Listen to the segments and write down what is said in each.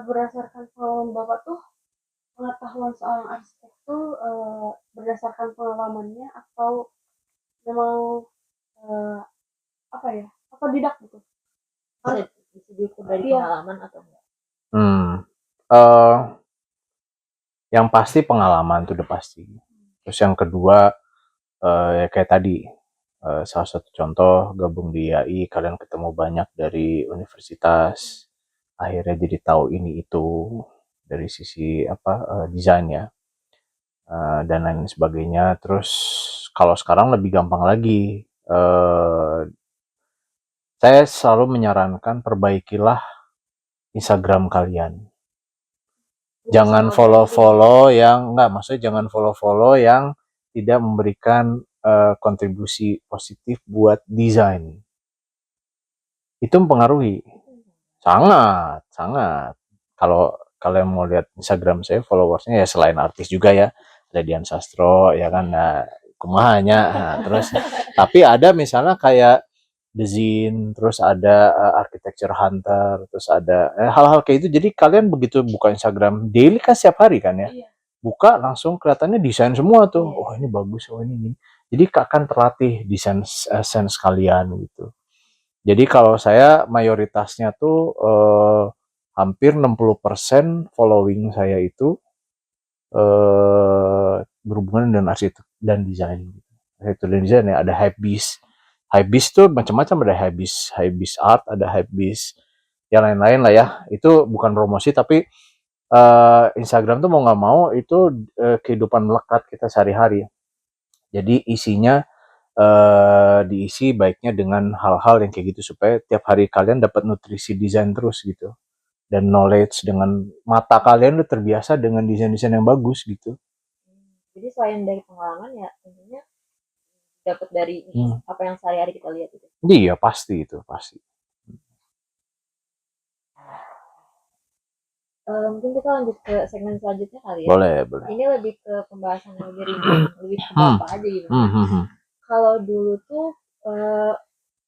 Berdasarkan pengalaman Bapak tuh, pengetahuan seorang arsitek tuh, berdasarkan pengalamannya atau memang, eee, apa ya, otodidak gitu? Bisa bisa diukur dari Iya. pengalaman atau enggak? Eh, yang pasti pengalaman tuh udah pasti. Terus yang kedua, ya kayak tadi, salah satu contoh gabung di IAI, kalian ketemu banyak dari universitas, akhirnya jadi tahu ini itu dari sisi apa desainnya dan lain sebagainya. Terus kalau sekarang lebih gampang lagi, saya selalu menyarankan perbaikilah Instagram kalian. Jangan follow-follow yang enggak, maksudnya jangan follow-follow yang tidak memberikan kontribusi positif buat desain. Itu mempengaruhi. Sangat, sangat. Kalau kalian mau lihat Instagram saya, followersnya ya selain artis juga ya, ada Dian Sastro ya kan, nah kumahanya, nah, terus tapi ada misalnya kayak The Zine, terus ada Architecture Hunter, terus ada hal-hal kayak itu. Jadi kalian begitu buka Instagram daily kan setiap hari kan ya, Iya. buka langsung kelihatannya desain semua tuh. Oh ini bagus, oh ini. Jadi akan terlatih desain sense kalian gitu. Jadi kalau saya mayoritasnya tuh hampir 60% following saya itu berhubungan dengan arsitek dan desain. Arsitek dan desain ya, ada Hypebeast. Hypebeast tuh macam-macam, ada Hypebeast Art, ada Hypebeast yang lain-lain lah ya. Itu bukan promosi tapi Instagram tuh mau nggak mau itu kehidupan melekat kita sehari-hari. Jadi isinya diisi baiknya dengan hal-hal yang kayak gitu supaya tiap hari kalian dapat nutrisi desain terus gitu, dan knowledge dengan mata kalian udah terbiasa dengan desain-desain yang bagus gitu. Jadi selain dari pengalaman ya tentunya dapat dari apa yang sehari-hari kita lihat itu. Iya pasti itu pasti. Mungkin kita lanjut ke segmen selanjutnya kali ya. Boleh. Ini lebih ke pembahasan yang lebih ringan, lebih ke Bapak aja gitu. Kalau dulu tuh,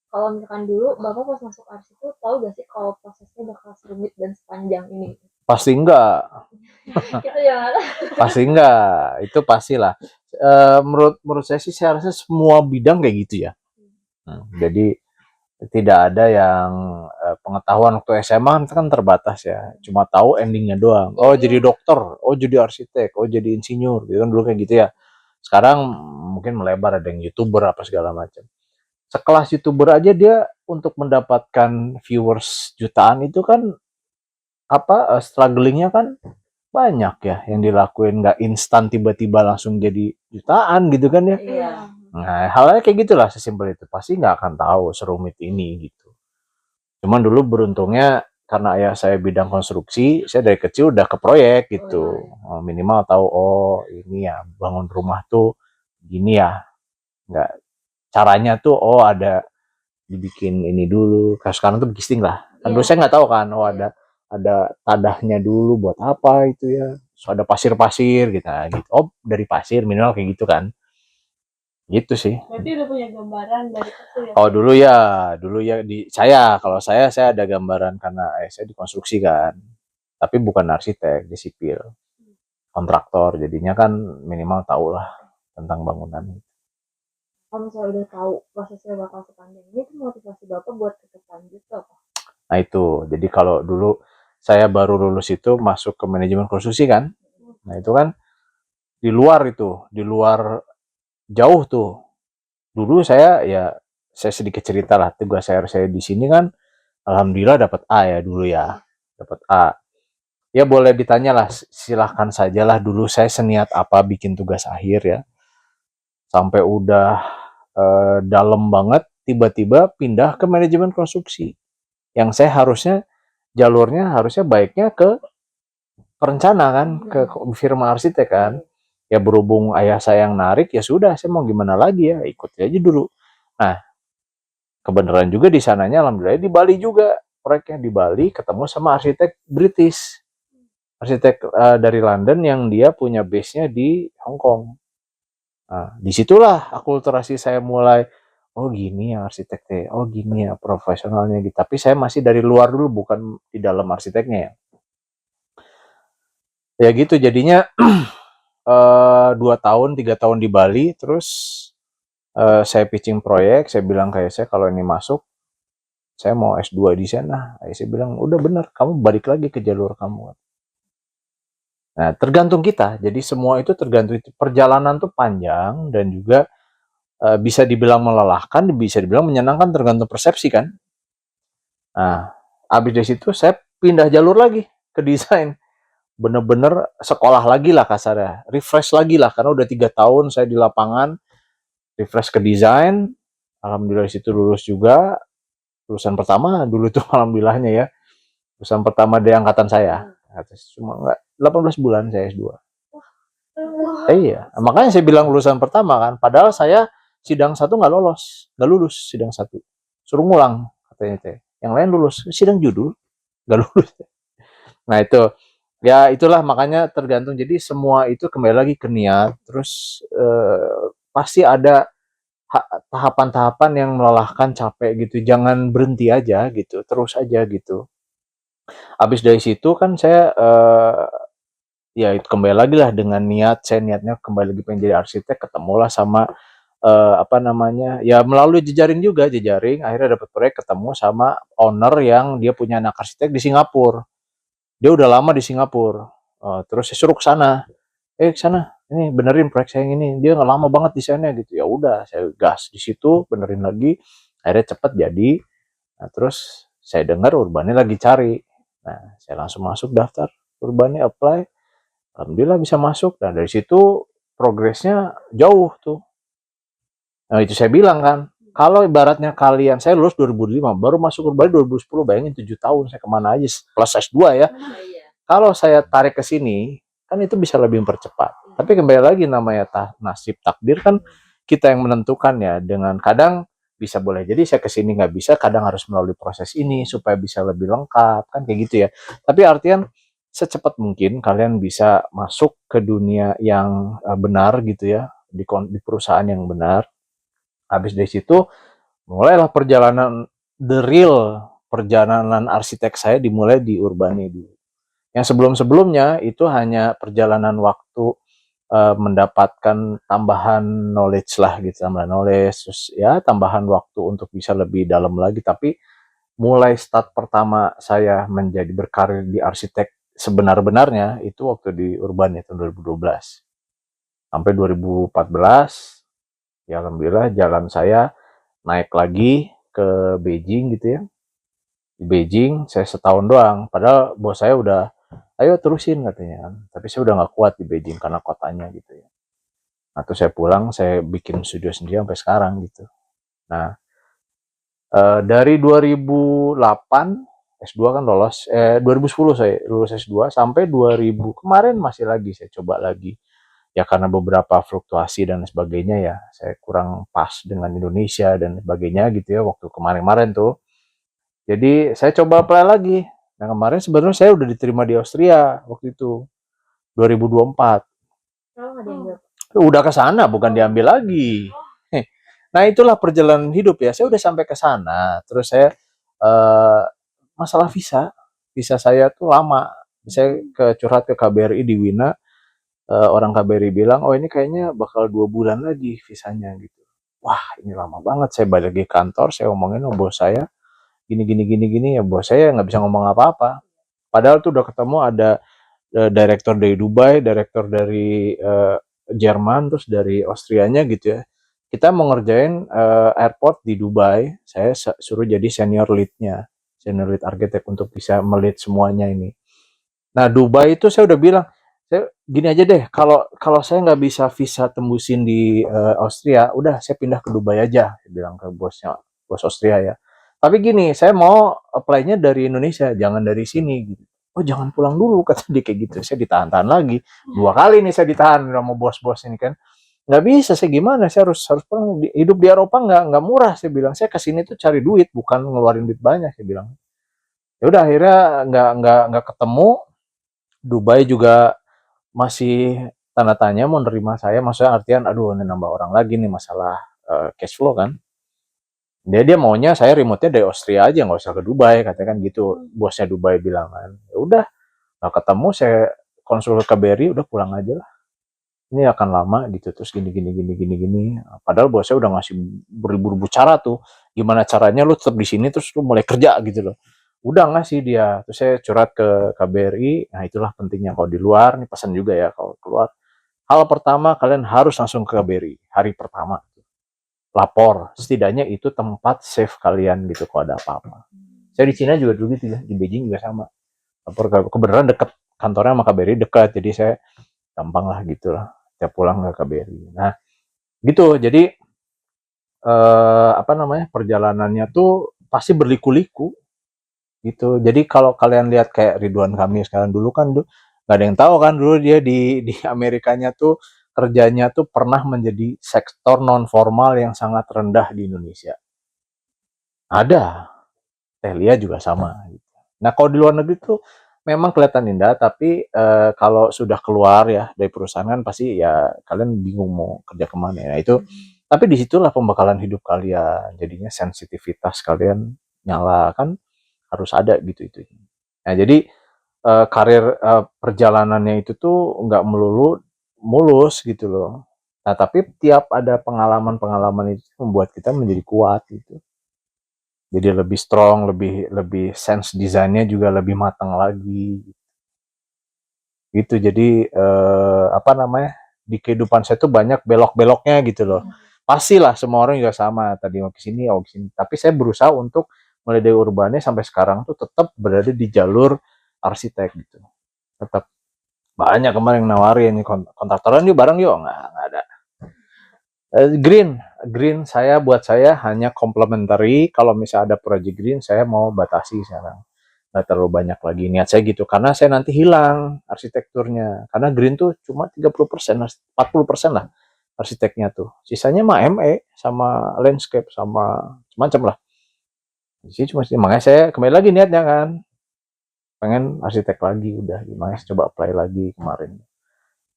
kalau misalkan dulu Bapak pas masuk arsi tuh tahu gak sih kalau prosesnya bakal serumit dan sepanjang ini? Pasti enggak. Kita jangan. Pasti enggak. Itu pastilah. Menurut saya sih saya rasa semua bidang kayak gitu ya. Jadi tidak ada yang pengetahuan waktu SMA kan terbatas ya, cuma tahu endingnya doang. Oh jadi dokter, oh jadi arsitek, oh jadi insinyur, gitu kan dulu kayak gitu ya. Sekarang mungkin melebar, ada yang youtuber apa segala macam. Sekelas youtuber aja dia untuk mendapatkan viewers jutaan itu kan apa strugglingnya kan banyak ya yang dilakuin, nggak instan tiba-tiba langsung jadi jutaan gitu kan ya. Iya. Nah, halnya kayak gitulah, sesimpel itu. Pasti nggak akan tahu serumit ini gitu. Cuman dulu beruntungnya karena ayah saya bidang konstruksi, saya dari kecil udah ke proyek gitu. Minimal tahu oh ini ya bangun rumah tuh gini ya. Nggak caranya tuh oh ada dibikin ini dulu. Kayak sekarang tuh gisting lah. Kan dulu saya nggak tahu kan, oh ada tadahnya dulu buat apa itu ya. So, ada pasir-pasir gitu. Nah, gitu. Oh dari pasir minimal kayak gitu kan. Gitu sih. Berarti udah punya gambaran dari kecil ya? Oh dulu ya di kalau saya ada gambaran karena saya dikonstruksi kan, tapi bukan arsitek, di sipil, kontraktor, jadinya kan minimal tahu lah tentang bangunan. Kalau misalnya udah tahu prosesnya bakal sepanjang ini, tuh motivasi Bapak buat tetap lanjut apa? Nah itu, jadi kalau dulu saya baru lulus itu masuk ke manajemen konstruksi kan, nah itu kan di luar jauh tuh. Dulu saya sedikit cerita lah, tugas saya di sini kan alhamdulillah dapat A ya dulu ya, dapat A. Ya boleh ditanya lah, silahkan sajalah dulu saya seniat apa bikin tugas akhir ya. Sampai udah dalam banget, tiba-tiba pindah ke manajemen konstruksi. Yang saya jalurnya harusnya baiknya ke perencana kan, ke firma arsitek kan. Ya berhubung ayah saya yang narik, ya sudah saya mau gimana lagi ya, ikut aja dulu. Nah, kebenaran juga di sananya alhamdulillah di Bali juga. Proyeknya di Bali ketemu sama arsitek British. Arsitek dari London yang dia punya base-nya di Hong Kong. Nah, disitulah akulturasi saya mulai, oh gini ya arsiteknya, oh gini ya profesionalnya gitu. Tapi saya masih dari luar dulu, bukan di dalam arsiteknya ya. Ya gitu jadinya 2 tahun 3 tahun di Bali, terus saya pitching proyek, saya bilang kayak saya kalau ini masuk saya mau S2 di sana. Saya bilang udah bener, kamu balik lagi ke jalur kamu. Nah tergantung kita, jadi semua itu tergantung, perjalanan tuh panjang dan juga bisa dibilang melelahkan, bisa dibilang menyenangkan, tergantung persepsi kan. Nah abis dari situ saya pindah jalur lagi ke desain, bener-bener sekolah lagi lah kasarnya, refresh lagi lah karena udah 3 tahun saya di lapangan, refresh ke desain. Alhamdulillah di situ lulus juga, lulusan pertama dulu tuh alhamdulillahnya ya, lulusan pertama dari angkatan saya. Cuma nggak 18 bulan saya S2. Iya, makanya saya bilang lulusan pertama kan, padahal saya sidang satu nggak lulus sidang satu, suruh ngulang katanya teh. Yang lain lulus, sidang judul nggak lulus. Nah itu, ya itulah makanya tergantung. Jadi semua itu kembali lagi ke niat. Terus pasti ada tahapan-tahapan yang melelahkan, capek gitu. Jangan berhenti aja gitu, terus aja gitu. Habis dari situ kan saya ya itu kembali lagi lah dengan niat. Saya niatnya kembali lagi pengen jadi arsitek, ketemulah sama apa namanya, ya melalui jejaring juga, jejaring akhirnya dapat proyek, ketemu sama owner yang dia punya anak arsitek di Singapura. Dia udah lama di Singapura. Terus saya suruh ke sana. Ke sana, ini benerin proyek saya yang ini. Dia nggak lama banget desainnya gitu. Ya udah, saya gas di situ, benerin lagi. Akhirnya cepet jadi. Nah, terus saya dengar Urbane lagi cari. Nah, saya langsung masuk daftar Urbane, apply. Alhamdulillah bisa masuk. Dan dari situ progresnya jauh tuh. Nah, itu saya bilang kan, kalau ibaratnya kalian, saya lulus 2005, baru masuk Urbane 2010, bayangin 7 tahun saya kemana aja, plus S2 ya. Kalau saya tarik ke sini, kan itu bisa lebih mempercepat. Tapi kembali lagi namanya nasib takdir kan kita yang menentukan ya. Dengan kadang bisa boleh jadi saya ke sini nggak bisa, kadang harus melalui proses ini supaya bisa lebih lengkap kan kayak gitu ya. Tapi artian secepat mungkin kalian bisa masuk ke dunia yang benar gitu ya, di perusahaan yang benar. Habis dari situ mulailah perjalanan, the real perjalanan arsitek saya dimulai di Urbane dulu. Yang sebelum-sebelumnya itu hanya perjalanan waktu mendapatkan tambahan knowledge lah gitu, tambahan knowledge, terus ya tambahan waktu untuk bisa lebih dalam lagi. Tapi mulai start pertama saya menjadi berkarir di arsitek sebenar-benarnya itu waktu di Urban ya tahun 2012 sampai 2014. Ya alhamdulillah jalan saya naik lagi ke Beijing gitu ya. Di Beijing saya setahun doang, padahal bos saya udah ayo terusin katanya kan, tapi saya udah nggak kuat di Beijing karena kotanya gitu ya. Nah terus saya pulang, saya bikin studio sendiri sampai sekarang gitu. Nah dari 2008 S2 kan lolos, 2010 saya lulus S2 sampai 2000 kemarin masih lagi saya coba lagi. Ya karena beberapa fluktuasi dan sebagainya ya, saya kurang pas dengan Indonesia dan sebagainya gitu ya waktu kemarin-kemarin tuh. Jadi saya coba apply lagi. Nah kemarin sebenarnya saya udah diterima di Austria waktu itu 2024. Kalau nggak dianggap. Udah ke sana bukan diambil lagi. Nah itulah perjalanan hidup ya. Saya udah sampai ke sana. Terus saya masalah visa, visa saya tuh lama. Saya curhat ke KBRI di Wina. Orang KBRI bilang, oh ini kayaknya bakal 2 bulan lagi visanya gitu. Wah ini lama banget. Saya balik lagi kantor, saya omongin sama bos saya, gini ya, bos saya nggak bisa ngomong apa-apa. Padahal tuh udah ketemu ada direktur dari Dubai, direktur dari Jerman, terus dari Austrianya gitu ya. Kita mau ngerjain airport di Dubai, saya suruh jadi senior lead-nya, senior lead arsitek untuk bisa melead semuanya ini. Nah Dubai itu saya udah bilang, saya gini aja deh, kalau saya nggak bisa visa tembusin di Austria, udah saya pindah ke Dubai aja, saya bilang ke bosnya, bos Austria ya. Tapi gini, saya mau apply-nya dari Indonesia, jangan dari sini. Gitu. Oh jangan pulang dulu, kata dia kayak gitu. Saya ditahan-tahan lagi. 2 kali nih saya ditahan sama bos-bos ini kan. Nggak bisa, saya gimana? Saya harus pulang. Hidup di Eropa nggak murah, saya bilang. Saya kesini tuh cari duit, bukan ngeluarin duit banyak, saya bilang. Ya udah akhirnya nggak ketemu. Dubai juga masih tanda tanya mau nerima saya, maksudnya artian aduh ini nambah orang lagi nih masalah cash flow kan. Dia maunya saya remote-nya dari Austria aja, nggak usah ke Dubai, katanya kan gitu. Bosnya Dubai bilang kan. Ya udah, nggak ketemu, saya konsul ke KBRI udah pulang aja lah, ini akan lama gitu, terus gini. Padahal bosnya udah ngasih beribu-ribu cara tuh, gimana caranya lu tetap di sini terus lu mulai kerja gitu loh. Udah ngasih dia, terus saya curhat ke KBRI. Nah itulah pentingnya kalau di luar, nih pesan juga ya kalau keluar. Hal pertama kalian harus langsung ke KBRI hari pertama, lapor. Setidaknya itu tempat save kalian gitu kalau ada apa-apa. Saya di Cina juga dulu gitu ya, di Beijing juga sama. Lapor kebenaran deket kantornya sama KBRI dekat, jadi saya gampang lah gitu lah. Saya pulang ke KBRI. Nah gitu, jadi apa namanya, perjalanannya tuh pasti berliku-liku gitu. Jadi kalau kalian lihat kayak Ridwan Kamil sekarang, dulu kan nggak ada yang tahu kan dulu dia di Amerikanya tuh kerjanya tuh pernah menjadi sektor non formal yang sangat rendah di Indonesia. Ada, Telia juga sama. Gitu. Nah kalau di luar negeri tuh memang kelihatan indah, tapi kalau sudah keluar ya dari perusahaan kan pasti ya kalian bingung mau kerja kemana. Nah itu, tapi disitulah pembekalan hidup kalian. Jadinya sensitivitas kalian nyala kan harus ada gitu itu. Nah jadi karir perjalanannya itu tuh nggak melulu mulus gitu loh. Nah tapi tiap ada pengalaman-pengalaman itu membuat kita menjadi kuat gitu. Jadi lebih strong, lebih sense desainnya juga lebih matang lagi. Gitu. Jadi apa namanya, di kehidupan saya tuh banyak belok-beloknya gitu loh. Pastilah semua orang juga sama, tadi mau ke sini, mau ke sini. Tapi saya berusaha untuk mulai dari urbannya sampai sekarang tuh tetap berada di jalur arsitek gitu. Tetap banyak kemarin yang nawarin nih kontraktoran yuk bareng yuk, nggak ada. Green saya buat saya hanya complementary. Kalau misalnya ada project green saya mau batasi sekarang, nggak terlalu banyak lagi niat saya gitu, karena saya nanti hilang arsitekturnya, karena green tuh cuma 30%, 40% lah arsiteknya tuh, sisanya mah ME sama landscape sama macam lah. Di sini cuma makanya saya kembali lagi niatnya kan pengen arsitek lagi, udah gimana coba apply lagi kemarin.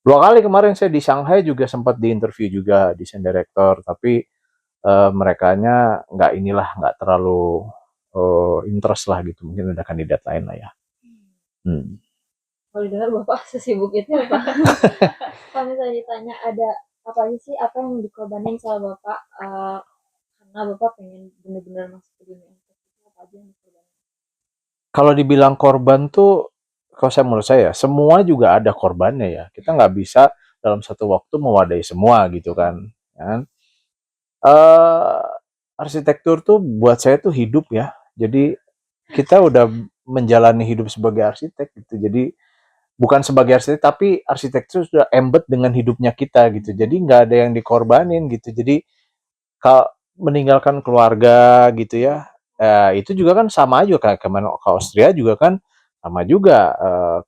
2 kali kemarin saya di Shanghai juga sempat di interview juga desain director, tapi merekanya nggak terlalu interest lah gitu, mungkin ada kandidat lain lah ya. Kalau dengar Bapak sesibuk itu Pak. Kalau misalnya ditanya ada apa aja sih apa yang dikorbanin sama Bapak karena Bapak pengen benar-benar masuk ke dunia arsitek, apa aja yang dikorbanin? Kalau dibilang korban tuh, kalau menurut saya semua juga ada korbannya ya. Kita nggak bisa dalam satu waktu mewadahi semua gitu kan. Ya. Arsitektur tuh buat saya tuh hidup ya. Jadi kita udah menjalani hidup sebagai arsitek gitu. Jadi bukan sebagai arsitek, tapi arsitektur sudah embed dengan hidupnya kita gitu. Jadi nggak ada yang dikorbanin gitu. Jadi kalau meninggalkan keluarga gitu ya, itu juga kan sama aja kayak kemana ke Austria juga kan sama juga,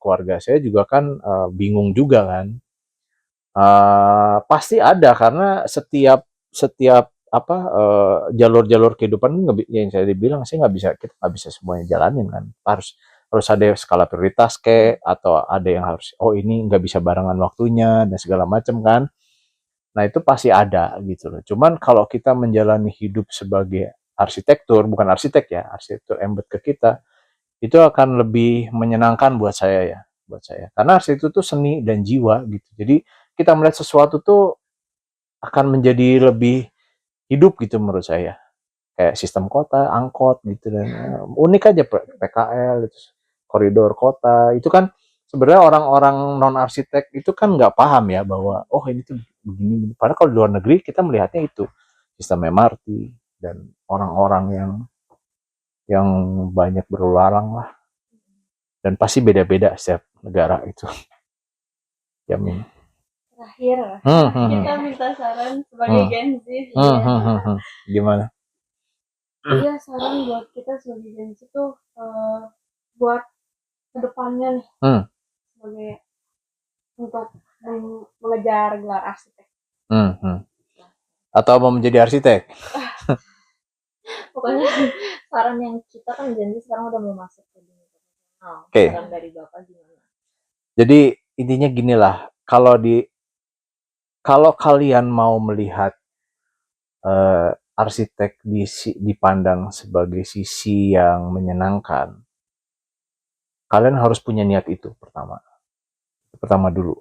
keluarga saya juga kan bingung juga kan. Pasti ada karena setiap setiap apa jalur-jalur kehidupan yang saya dibilang sih kita nggak bisa semuanya jalanin kan, harus ada skala prioritas atau ada yang harus ini nggak bisa barengan waktunya dan segala macam kan. Nah itu pasti ada gitu loh. Cuman kalau kita menjalani hidup sebagai arsitektur, bukan arsitek ya, arsitektur embed ke kita, itu akan lebih menyenangkan buat saya ya, buat saya. Karena arsitektur itu seni dan jiwa gitu. Jadi kita melihat sesuatu tuh akan menjadi lebih hidup gitu menurut saya. Kayak sistem kota, angkot gitu dan unik aja PKL, itu koridor kota. Itu kan sebenarnya orang-orang non arsitek itu kan nggak paham ya bahwa ini tuh begini. Padahal kalau di luar negeri kita melihatnya itu sistem MRT dan orang-orang yang banyak berlalang lah. Dan pasti beda-beda setiap negara itu. Jamin. Terakhir kita minta saran sebagai Gen Z. Gimana? Iya, saran buat kita sebagai Gen Z tuh buat kedepannya nih sebagai untuk mengejar gelar arsitek. Atau mau menjadi arsitek? Pokoknya saran yang kita kan Gen Z sekarang udah mau masuk ke dunia profesional. Saran dari Bapak gimana? Jadi intinya gini lah, kalau kalian mau melihat arsitek dipandang sebagai sisi yang menyenangkan, kalian harus punya niat itu pertama. Pertama dulu.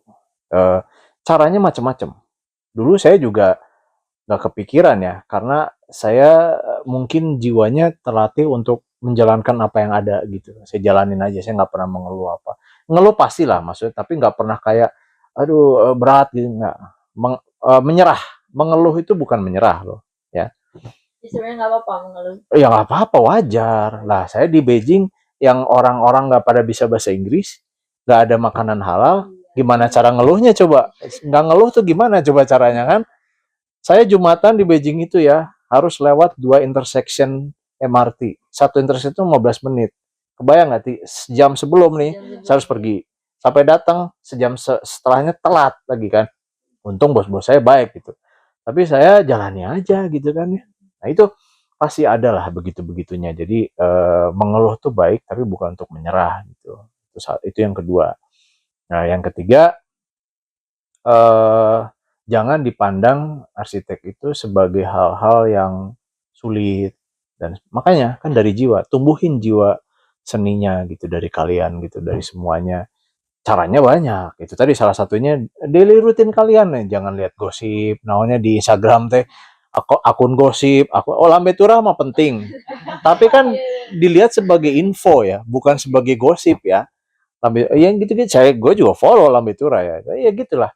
Caranya macam-macam. Dulu saya juga nggak kepikiran ya, karena saya mungkin jiwanya terlatih untuk menjalankan apa yang ada gitu. Saya jalanin aja, saya nggak pernah mengeluh apa. Ngeluh pastilah maksudnya, tapi nggak pernah kayak, aduh berat gitu, nggak. Menyerah. Mengeluh itu bukan menyerah loh, ya. Ya, sebenarnya nggak apa-apa mengeluh. Ya nggak apa-apa, wajar. Lah saya di Beijing yang orang-orang nggak pada bisa bahasa Inggris, nggak ada makanan halal, gimana cara ngeluhnya coba? Nggak ngeluh tuh gimana coba caranya kan? Saya Jumatan di Beijing itu ya harus lewat 2 intersection MRT. Satu intersection itu 15 menit. Kebayang nggak sih? Sejam sebelum nih saya harus pergi. Sampai datang sejam setelahnya telat lagi kan. Untung bos-bos saya baik gitu. Tapi saya jalani aja gitu kan ya. Nah itu pasti ada lah begitu-begitunya. Jadi mengeluh tuh baik tapi bukan untuk menyerah gitu. Itu yang kedua. Nah yang ketiga, eh, jangan dipandang arsitek itu sebagai hal-hal yang sulit, dan makanya kan dari jiwa, tumbuhin jiwa seninya gitu dari kalian gitu, dari semuanya. Caranya banyak, itu tadi salah satunya daily rutin kalian nih, jangan lihat gosip namanya di Instagram teh, akun gosip, oh lambe turah mah penting, tapi kan dilihat sebagai info ya, bukan sebagai gosip ya. Lambe yang gitu-gitu, gue juga follow lambe turah ya gitulah.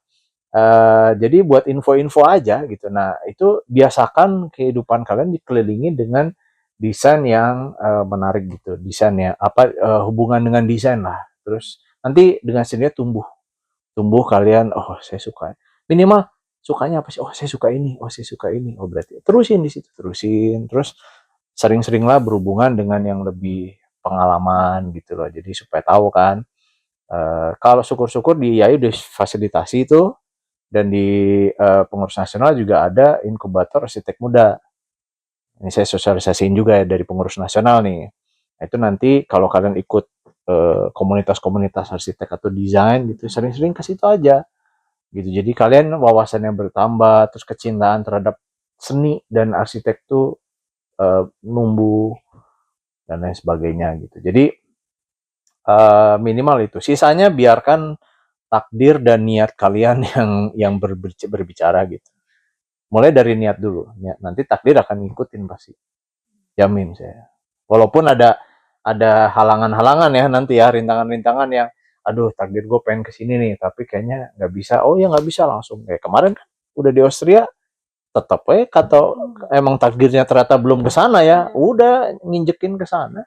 Jadi buat info-info aja gitu. Nah, itu biasakan kehidupan kalian dikelilingi dengan desain yang menarik gitu. Desainnya apa, hubungan dengan desain lah. Terus nanti dengan sendirinya tumbuh kalian, oh saya suka. Minimal sukanya apa sih? Oh saya suka ini. Oh saya suka ini. Oh berarti terusin di situ, terusin. Terus sering-seringlah berhubungan dengan yang lebih pengalaman gitu loh. Jadi supaya tahu kan. Kalau syukur-syukur di IAI udah fasilitasi itu, dan di pengurus nasional juga ada inkubator arsitek muda. Ini saya sosialisasiin juga ya dari pengurus nasional nih. Nah, itu nanti kalau kalian ikut komunitas-komunitas arsitek atau desain gitu, sering-sering ke situ aja. Gitu. Jadi kalian wawasannya bertambah, terus kecintaan terhadap seni dan arsitek tuh numbuh dan lain sebagainya gitu. Jadi minimal itu. Sisanya biarkan takdir dan niat kalian yang berbicara gitu. Mulai dari niat dulu, nanti takdir akan ngikutin pasti, jamin saya. Walaupun ada halangan-halangan ya nanti ya, rintangan-rintangan yang aduh takdir gue pengen kesini nih tapi kayaknya nggak bisa, oh ya nggak bisa langsung, kayak kemarin kan udah di Austria tetap kata emang takdirnya ternyata belum ke sana ya, udah nginjekin ke sana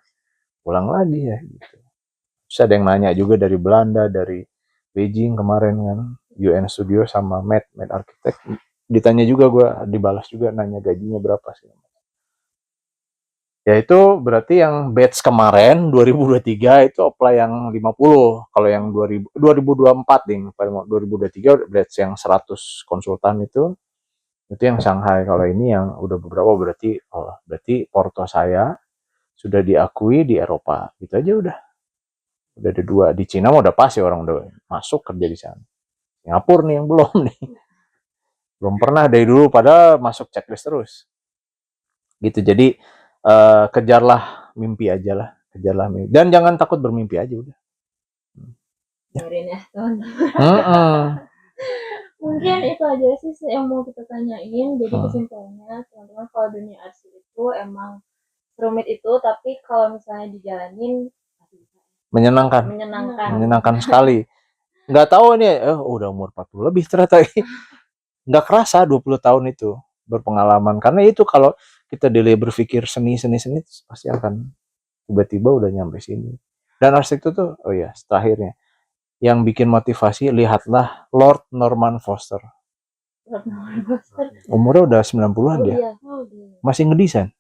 pulang lagi ya gitu. Terus ada yang nanya juga dari Belanda, dari Beijing kemarin kan, UN Studio sama Med Architect, ditanya juga, gue dibalas juga nanya gajinya berapa sih. Ya itu berarti yang batch kemarin 2023 itu apply yang 50. Kalau yang 2024 ding, 2023 batch yang 100 konsultan itu yang Shanghai. Kalau ini yang udah beberapa berarti porto saya sudah diakui di Eropa. Gitu aja udah. Udah ada 2. Di Cina udah pasti orang udah masuk kerja di sana. Singapura nih yang belum nih. Belum pernah dari dulu padahal masuk checklist terus. Gitu. Jadi kejarlah mimpi aja lah, kejarlah mimpi. Dan jangan takut bermimpi aja udah. Dengerin ya mungkin itu aja sih yang mau kita tanyain. Jadi kesimpulannya teman-teman, kalau dunia arsitek itu emang rumit itu, tapi kalau misalnya dijalanin menyenangkan sekali. Nggak tahu nih, udah umur 40 lebih ternyata. Nggak kerasa 20 tahun itu berpengalaman. Karena itu kalau kita delay berpikir seni pasti akan tiba-tiba udah nyampe sini. Dan arsitek itu tuh, oh ya, terakhirnya yang bikin motivasi, lihatlah Lord Norman Foster. Umurnya udah 90-an dia. Masih ngedesain.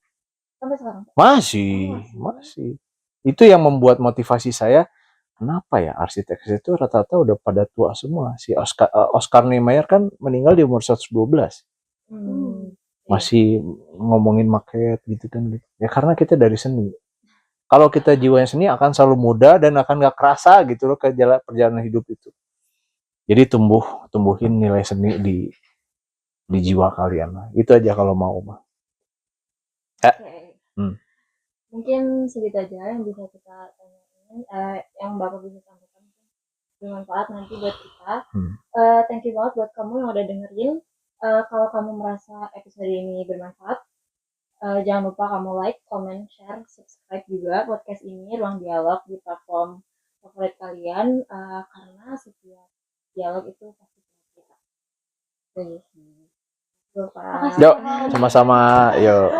Sampai sekarang? Masih. Itu yang membuat motivasi saya, kenapa ya arsitek itu rata-rata udah pada tua semua. Si Oscar Niemeyer kan meninggal di umur 112. Masih ngomongin maket gitu kan. Ya karena kita dari seni. Kalau kita jiwanya seni akan selalu muda dan akan gak kerasa gitu loh ke perjalanan hidup itu. Jadi tumbuhin nilai seni di jiwa kalian lah. Itu aja kalau mau mah. Mungkin segitu aja yang bisa kita tanyain, yang Bapak bisa sampaikan. bermanfaat nanti buat kita. Hmm. Thank you banget buat kamu yang udah dengerin. Kalau kamu merasa episode ini bermanfaat, jangan lupa kamu like, comment, share, subscribe juga podcast ini, Ruang Dialog, di platform favorit kalian, karena setiap dialog itu pasti kita. Terima kasih. Yuk, sama-sama. Yuk.